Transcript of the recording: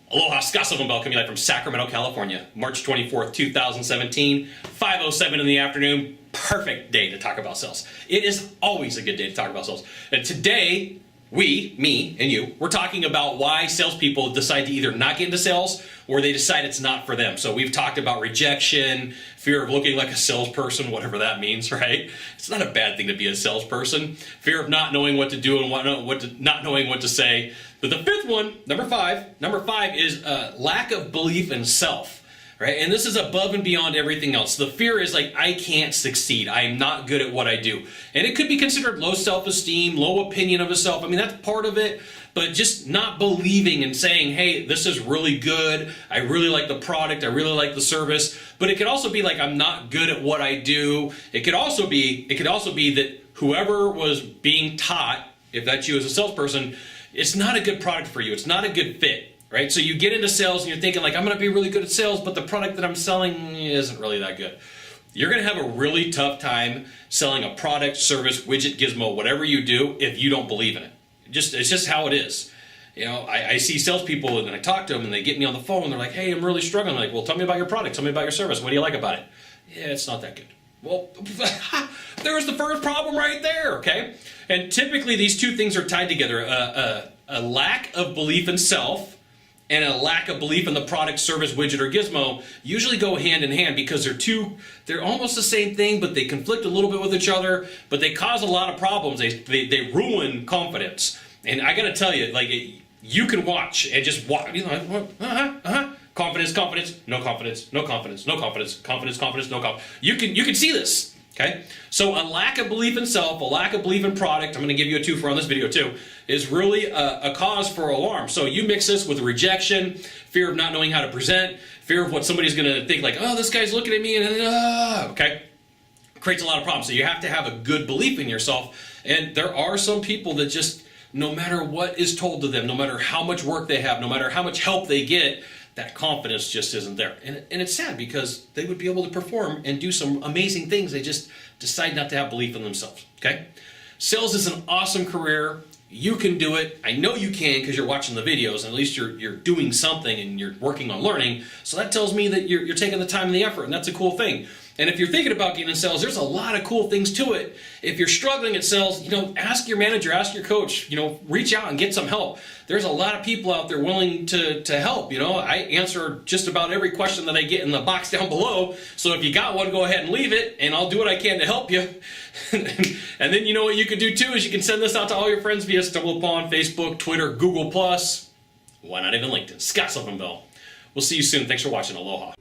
Aloha, Sylvan Bell coming live from Sacramento, California, March 24th, 2017, 5:07 in the afternoon. Perfect day to talk about sales. It is always a good day to talk about sales. And today, me and you, we're talking about why salespeople decide to either not get into sales or they decide it's not for them. So we've talked about rejection, fear of looking like a salesperson, whatever that means, right? It's not a bad thing to be a salesperson. Fear of not knowing what to do and not knowing what to say. But the fifth one, number five is lack of belief in self. Right? And this is above and beyond everything else. The fear is like, I can't succeed. I am not good at what I do. And it could be considered low self-esteem, low opinion of yourself. I mean, that's part of it. But just not believing and saying, hey, this is really good. I really like the product. I really like the service. But it could also be like, I'm not good at what I do. It could also be that whoever was being taught, if that's you as a salesperson, it's not a good product for you. It's not a good fit. Right? So you get into sales and you're thinking like, I'm going to be really good at sales, but the product that I'm selling isn't really that good. You're going to have a really tough time selling a product, service, widget, gizmo, whatever you do, if you don't believe in it. It's just how it is. You know, I see salespeople and I talk to them and they get me on the phone and they're like, hey, I'm really struggling. I'm like, well, tell me about your product. Tell me about your service. What do you like about it? Yeah, it's not that good. Well, there's the first problem right there, okay? And typically these two things are tied together. A lack of belief in self and a lack of belief in the product, service, widget, or gizmo usually go hand in hand because they're almost the same thing, but they conflict a little bit with each other, but they cause a lot of problems. They ruin confidence. And I gotta tell you, like, you can watch and just watch, you know, confidence, no confidence, no confidence, no confidence, confidence, no confidence. You can see this. Okay, so a lack of belief in self, a lack of belief in product, I'm going to give you a twofer on this video too, is really a cause for alarm. So you mix this with rejection, fear of not knowing how to present, fear of what somebody's going to think like, oh, this guy's looking at me, and okay, creates a lot of problems. So you have to have a good belief in yourself. And there are some people that just, no matter what is told to them, no matter how much work they have, no matter how much help they get, that confidence just isn't there. And it's sad because they would be able to perform and do some amazing things. They just decide not to have belief in themselves, okay? Sales is an awesome career. You can do it. I know you can because you're watching the videos and at least you're doing something and you're working on learning. So that tells me that you're taking the time and the effort, and that's a cool thing. And if you're thinking about getting in sales, there's a lot of cool things to it. If you're struggling at sales, you know, ask your manager, ask your coach, you know, reach out and get some help. There's a lot of people out there willing to help. You know, I answer just about every question that I get in the box down below. So if you got one, go ahead and leave it and I'll do what I can to help you. And then you know what you can do too is you can send this out to all your friends via StumbleUpon, Facebook, Twitter, Google+. Why not even LinkedIn? Sylvan Bell. We'll see you soon. Thanks for watching. Aloha.